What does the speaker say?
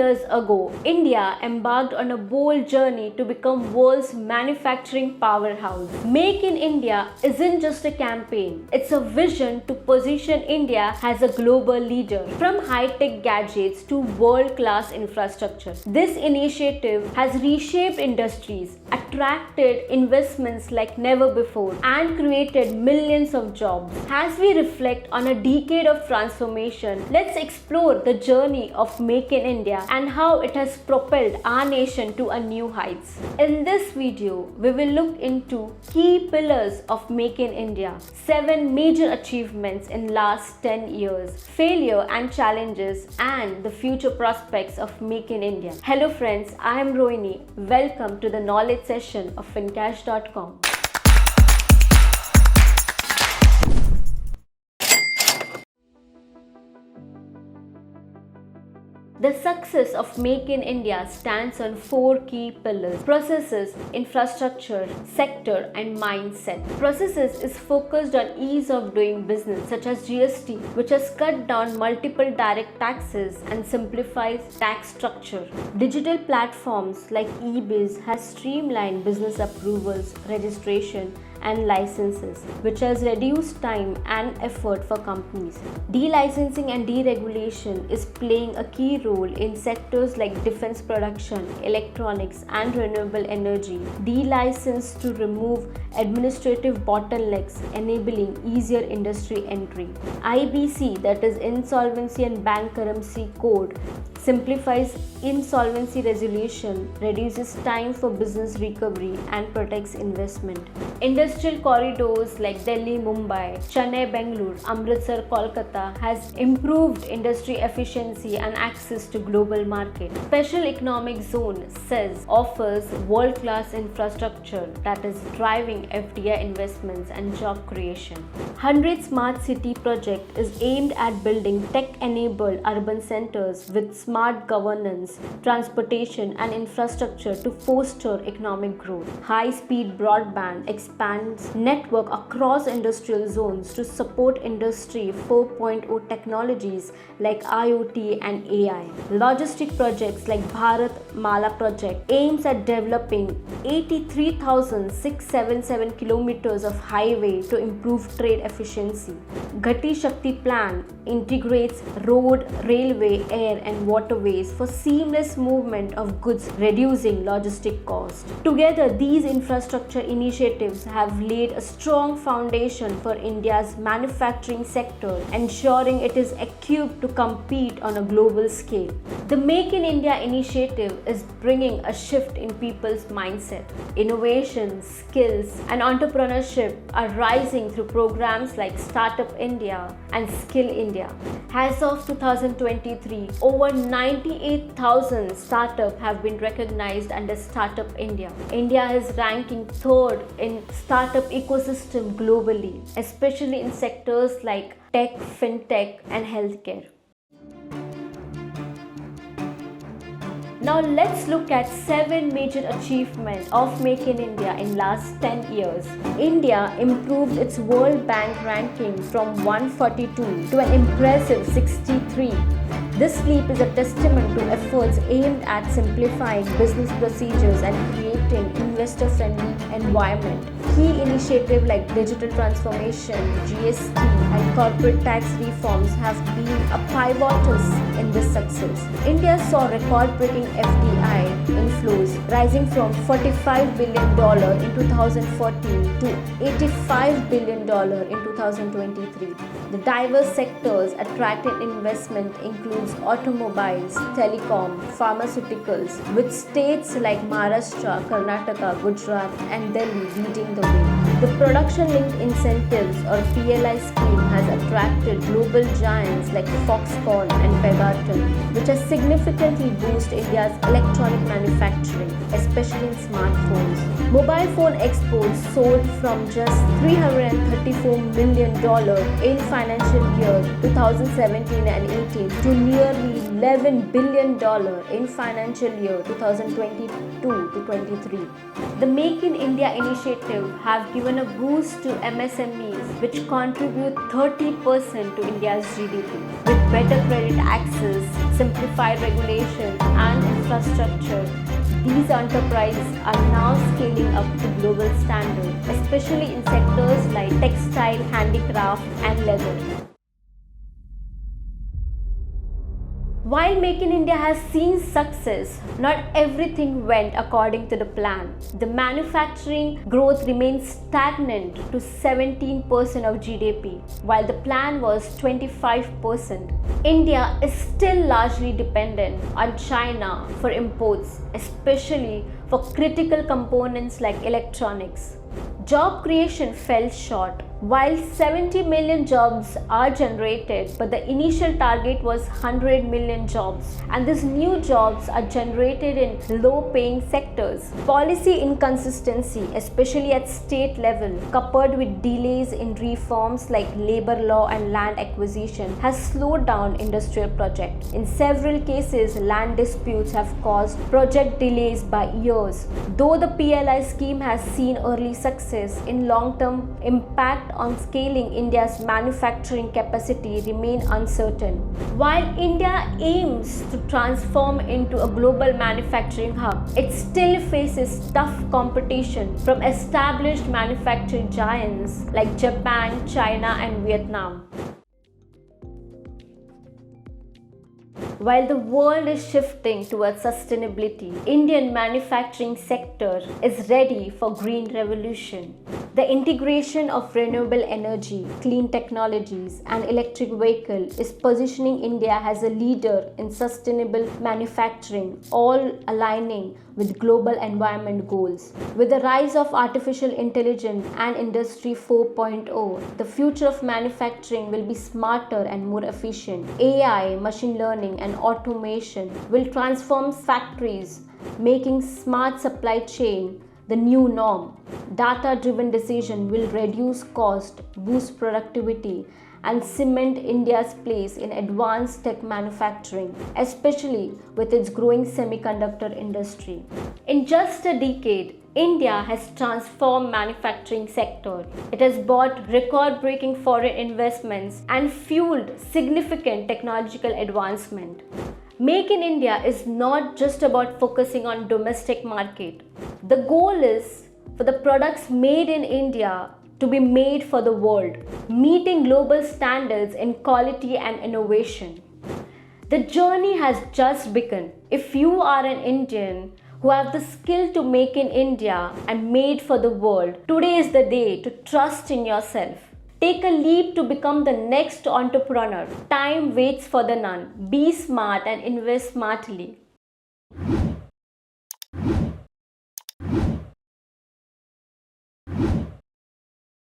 years ago, India embarked on a bold journey to become world's manufacturing powerhouse. Make in India isn't just a campaign, it's a vision to position India as a global leader. From high-tech gadgets to world-class infrastructure, this initiative has reshaped industries, attracted investments like never before, and created millions of jobs. As we reflect on a decade of transformation, let's explore the journey of Make in India and how it has propelled our nation to a new heights. In this video, we will look into key pillars of Make in India, 7 major achievements in last 10 years, failure and challenges, and the future prospects of Make in India. Hello friends, I am Rohini. Welcome to the knowledge session of fincash.com. The success of Make in India stands on 4 key pillars: processes, infrastructure, sector, and mindset. Processes is focused on ease of doing business, such as GST, which has cut down multiple direct taxes and simplifies tax structure. Digital platforms like eBiz has streamlined business approvals, registration, and licenses, which has reduced time and effort for companies. Delicensing and deregulation is playing a key role in sectors like defense production, electronics, and renewable energy. Delicense to remove administrative bottlenecks, enabling easier industry entry. IBC, that is Insolvency and Bankruptcy Code, simplifies insolvency resolution, reduces time for business recovery, and protects investment. Industrial corridors like Delhi, Mumbai, Chennai, Bangalore, Amritsar, Kolkata has improved industry efficiency and access to global market. Special Economic Zone (SEZ) offers world-class infrastructure that is driving FDI investments and job creation. 100 Smart City project is aimed at building tech-enabled urban centers with smart governance, transportation, and infrastructure to foster economic growth. High-speed broadband expands network across industrial zones to support Industry 4.0 technologies like IoT and AI. Logistic projects like Bharat Mala project aims at developing 83,677 kilometers of highway to improve trade efficiency. Gati Shakti plan integrates road, railway, air, and waterways for seamless movement of goods, reducing logistic cost. Together, these infrastructure initiatives have laid a strong foundation for India's manufacturing sector, ensuring it is equipped to compete on a global scale. The Make in India initiative is bringing a shift in people's mindset. Innovation, skills, and entrepreneurship are rising through programs like Startup India and Skill India. As of 2023, over 98,000 startups have been recognized under Startup India. India is ranking 3rd in startup ecosystem globally, especially in sectors like tech, fintech, and healthcare. Now let's look at 7 major achievements of Make in India in last 10 years. India improved its World Bank ranking from 142 to an impressive 63. This leap is a testament to efforts aimed at simplifying business procedures and creating investor-friendly environment. Key initiatives like digital transformation, GST, and corporate tax reforms have been a pivotal in this success. India saw record-breaking FDI inflows rising from $45 billion in 2014 to $85 billion in 2023. The diverse sectors attracting investment includes automobiles, telecom, pharmaceuticals, with states like Maharashtra, Karnataka, Gujarat, and Delhi leading the way. The production-linked incentives or PLI scheme has attracted global giants like Foxconn and Pegaton, which has significantly boosted India's electronic manufacturing, especially in smartphones. Mobile phone exports sold from just $334 million in financial year 2017 and 18 to nearly $11 billion in financial year 2022 to 23. The Make in India initiative have given a boost to MSMEs, which contribute 30% to India's GDP. With better credit access, simplified regulation and infrastructure, these enterprises are now scaling up to global standards, especially in sectors like textile, handicraft and leather. While Make in India has seen success, not everything went according to the plan. The manufacturing growth remains stagnant to 17% of GDP, while the plan was 25%. India is still largely dependent on China for imports, especially for critical components like electronics. Job creation fell short. While 70 million jobs are generated, but the initial target was 100 million jobs, and these new jobs are generated in low-paying sectors. Policy inconsistency, especially at state level, coupled with delays in reforms like labor law and land acquisition, has slowed down industrial projects. In several cases, land disputes have caused project delays by years. Though the PLI scheme has seen early success, in long-term impact on scaling India's manufacturing capacity remain uncertain. While India aims to transform into a global manufacturing hub, it still faces tough competition from established manufacturing giants like Japan, China and Vietnam. While the world is shifting towards sustainability, Indian manufacturing sector is ready for green revolution. The integration of renewable energy, clean technologies and electric vehicle is positioning India as a leader in sustainable manufacturing, all aligning with global environment goals. With the rise of artificial intelligence and Industry 4.0, the future of manufacturing will be smarter and more efficient. AI, machine learning and automation will transform factories, making smart supply chain the new norm. Data-driven decision will reduce cost, boost productivity, and cement India's place in advanced tech manufacturing, especially with its growing semiconductor industry. In just a decade, India has transformed manufacturing sector. It has brought record-breaking foreign investments and fueled significant technological advancement. Make in India is not just about focusing on domestic market. The goal is for the products made in India to be made for the world, meeting global standards in quality and innovation. The journey has just begun. If you are an Indian who have the skill to make in India and made for the world, today is the day to trust in yourself. Take a leap to become the next entrepreneur. Time waits for the none. Be smart and invest smartly.